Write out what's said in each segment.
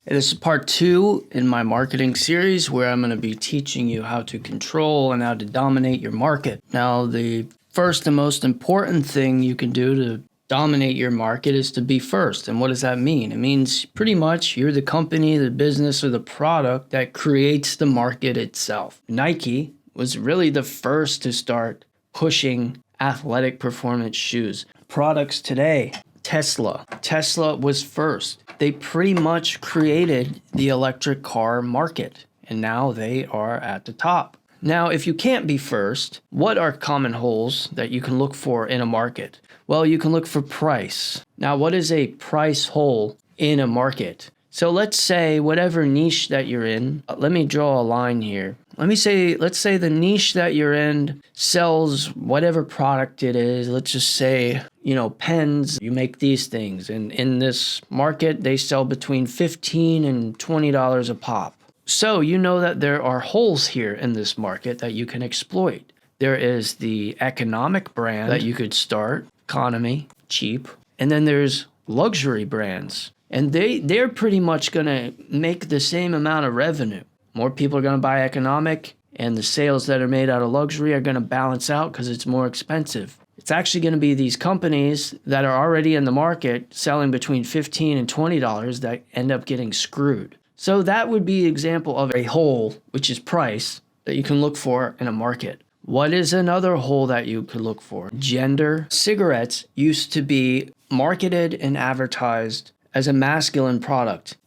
This is part 2 in my marketing series where I'm going to be teaching you how to control and how to dominate your market. Now, the first and most important thing you can do to dominate your market is to be first. And what does that mean? It means pretty much you're the company, the business, or the product that creates the market itself. Nike was really the first to start pushing athletic performance shoes. Products today, Tesla was first. They pretty much created the electric car market, and now they are at the top. Now, if you can't be first, what are common holes that you can look for in a market? Well, you can look for price. Now, what is a price hole in a market? So let's say whatever niche that you're in, let me draw a line here. Let's say the niche that you're in sells whatever product it is. Let's just say, pens, you make these things. And in this market, they sell between $15 and $20 a pop. So you know that there are holes here in this market that you can exploit. There is the economic brand that you could start, economy, cheap. And then there's luxury brands. And they're pretty much going to make the same amount of revenue. More people are going to buy economic, and the sales that are made out of luxury are going to balance out because it's more expensive. It's actually going to be these companies that are already in the market selling between $15 and $20 that end up getting screwed. So that would be an example of a hole, which is price, that you can look for in a market. What is another hole that you could look for? Gender. Cigarettes used to be marketed and advertised as a masculine product.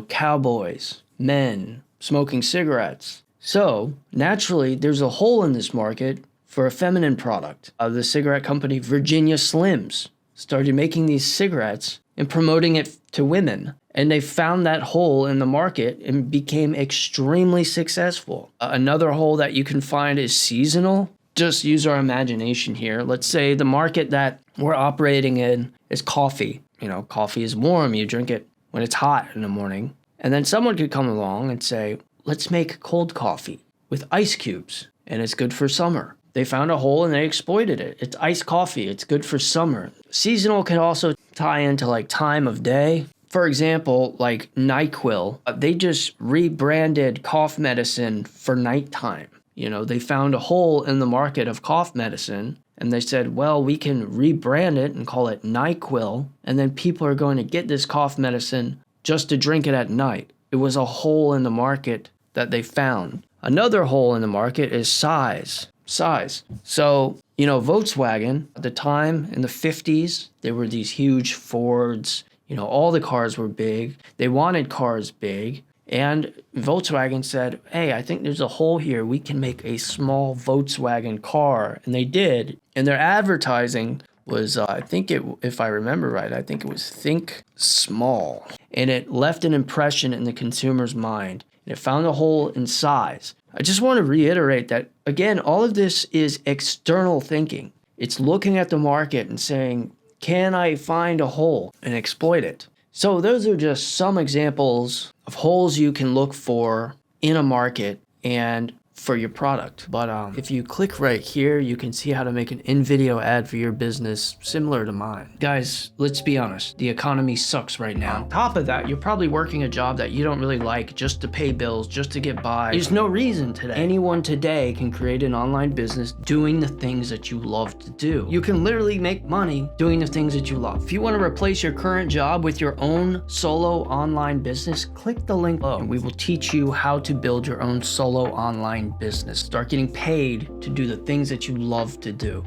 Cowboys, men, smoking cigarettes. So naturally, there's a hole in this market for a feminine product. The cigarette company Virginia Slims started making these cigarettes and promoting it to women. And they found that hole in the market and became extremely successful. Another hole that you can find is seasonal. Just use our imagination here. Let's say the market that we're operating in is coffee. Coffee is warm. You drink it when it's hot in the morning. And then someone could come along and say, let's make cold coffee with ice cubes, and it's good for summer. They found a hole and they exploited it. It's iced coffee. It's good for summer. Seasonal can also tie into time of day. For example, like NyQuil, they just rebranded cough medicine for nighttime. They found a hole in the market of cough medicine, and they said, well, we can rebrand it and call it NyQuil, and then people are going to get this cough medicine just to drink it at night. It was a hole in the market that they found. Another hole in the market is size. So, Volkswagen, at the time in the 50s, there were these huge Fords. All the cars were big. They wanted cars big. And Volkswagen said, hey, I think there's a hole here. We can make a small Volkswagen car. And they did. And their advertising was, if I remember right, I think it was Think Small. And it left an impression in the consumer's mind. And it found a hole in size. I just want to reiterate that, again, all of this is external thinking. It's looking at the market and saying, can I find a hole and exploit it? So those are just some examples of holes you can look for in a market and for your product. But if you click right here, you can see how to make an in-video ad for your business similar to mine. Guys, let's be honest. The economy sucks right now. On top of that, you're probably working a job that you don't really like just to pay bills, just to get by. There's no reason today. Anyone today can create an online business doing the things that you love to do. You can literally make money doing the things that you love. If you want to replace your current job with your own solo online business, click the link below and we will teach you how to build your own solo online business. Start getting paid to do the things that you love to do.